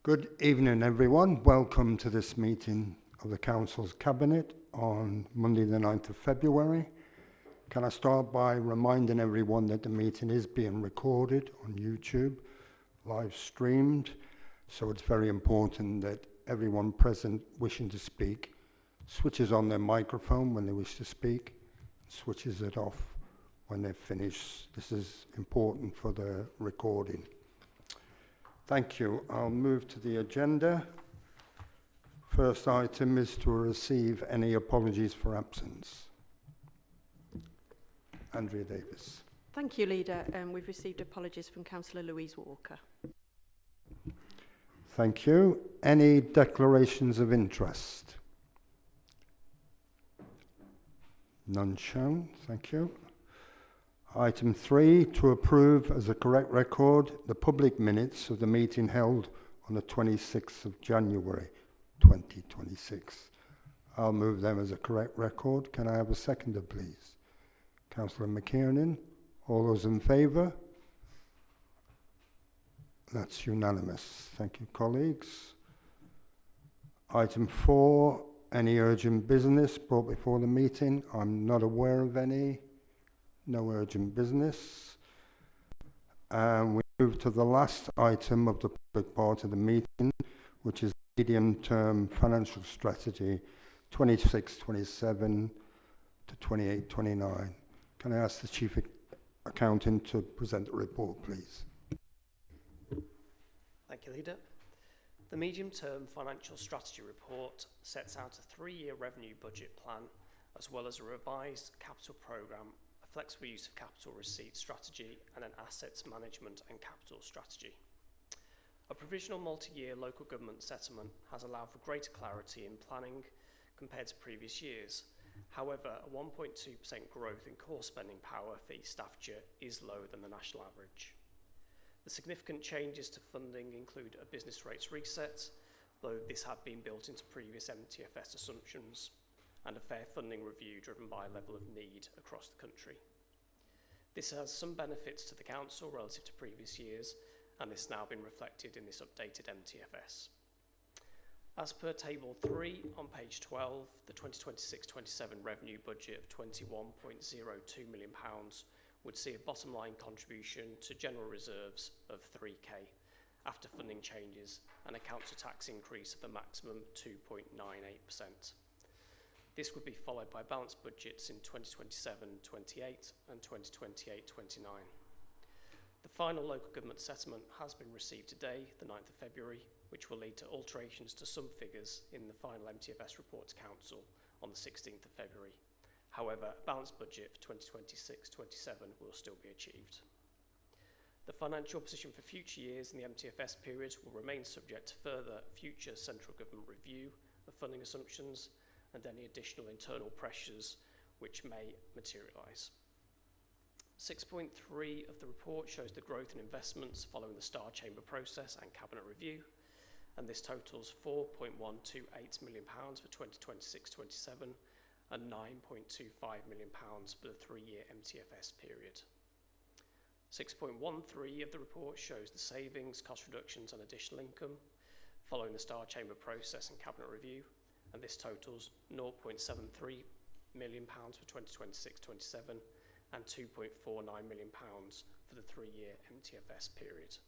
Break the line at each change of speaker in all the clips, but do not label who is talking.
Good evening, everyone. Welcome to this meeting of the Council's Cabinet on Monday the 9th of February. Can I start by reminding everyone that the meeting is being recorded on YouTube, live streamed, so it's very important that everyone present wishing to speak switches on their microphone when they wish to speak, switches it off when they're finished. This is important for the recording. Thank you. I'll move to the agenda. First item is to receive any apologies for absence. Andrea Davis.
Thank you, Leader. We've received apologies from Councillor Louise Walker.
Thank you. Any declarations of interest? None shown. Thank you. Item 3, to approve as a correct record the public minutes of the meeting held on the 26th of January 2026. I'll move them as a correct record. Can I have a seconder, please? Councillor McKiernan. All those in favour? That's unanimous. Thank you, colleagues. Item 4, any urgent business brought before the meeting? I'm not aware of any. No urgent business. We move to the last item of the public part of the meeting, which is medium-term financial strategy 26-27 to 28-29. Can I ask the Chief Accountant to present the report, please?
Thank you, Leader. The medium-term financial strategy report sets out a 3-year revenue budget plan, as well as a revised capital programme, flexible use of capital receipt strategy, and an assets management and capital strategy. A provisional multi-year local government settlement has allowed for greater clarity in planning compared to previous years. However, a 1.2% growth in core spending power for East Staffordshire is lower than the national average. The significant changes to funding include a business rates reset, though this had been built into previous MTFS assumptions, and a fair funding review driven by level of need across the country. This has some benefits to the council relative to previous years, and this has now been reflected in this updated MTFS. As per table 3 on page 12, the 2026-27 revenue budget of £21.02 million would see a bottom line contribution to general reserves of 3k after funding changes and a council tax increase of a maximum 2.98%. This would be followed by balanced budgets in 2027-28 and 2028-29. The final local government settlement has been received today, the 9th of February, which will lead to alterations to some figures in the final MTFS report to Council on the 16th of February. However, a balanced budget for 2026-27 will still be achieved. The financial position for future years in the MTFS period will remain subject to further future central government review of funding assumptions and any additional internal pressures which may materialise. 6.3 of the report shows the growth in investments following the Star Chamber process and Cabinet review, and this totals £4.128 million for 2026-27 and £9.25 million for the 3-year MTFS period. 6.13 of the report shows the savings, cost reductions and additional income following the Star Chamber process and Cabinet review, and this totals £0.73 million for 2026-27 and £2.49 million for the 3-year MTFS period.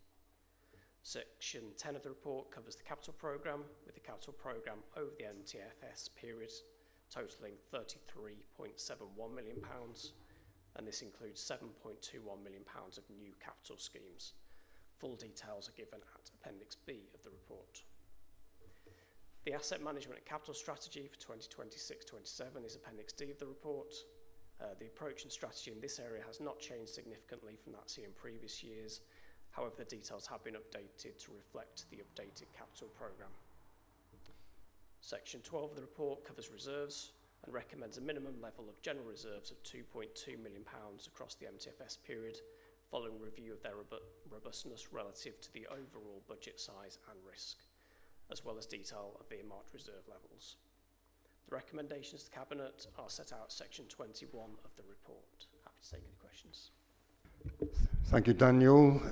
Section 10 of the report covers the capital programme, with the capital programme over the MTFS period totalling £33.71 million, and this includes £7.21 million of new capital schemes. Full details are given at Appendix B of the report. The asset management and capital strategy for 2026-27 is Appendix D of the report. The approach and strategy in this area has not changed significantly from that seen in previous years. However, the details have been updated to reflect the updated capital programme. Section 12 of the report covers reserves and recommends a minimum level of general reserves of £2.2 million across the MTFS period, following review of their robustness relative to the overall budget size and risk, as well as detail of earmarked reserve levels. The recommendations to the Cabinet are set out section 21 of the report. Happy to take any questions.
Thank you, Daniel.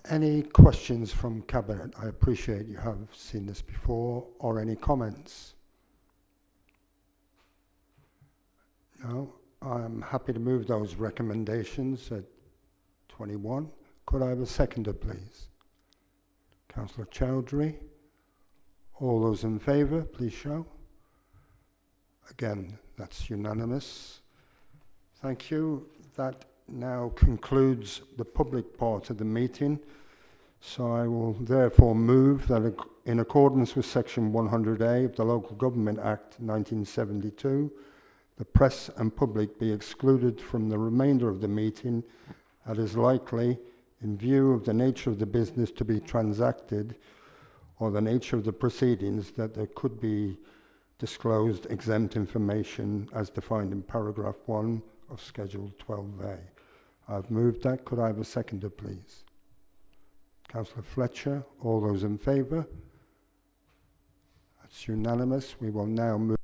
Any questions from Cabinet? I appreciate you have seen this before, or any comments? No? I'm happy to move those recommendations at 21. Could I have a seconder, please? Councillor Chowdhury. All those in favour, please show. Again, that's unanimous. Thank you. That now concludes the public part of the meeting. So I will therefore move that in accordance with Section 100A of the Local Government Act 1972, the press and public be excluded from the remainder of the meeting as is likely, in view of the nature of the business to be transacted or the nature of the proceedings, that there could be disclosed exempt information as defined in paragraph 1 of Schedule 12A. I've moved that. Could I have a seconder, please? Councillor Fletcher. All those in favour? That's unanimous. We will now move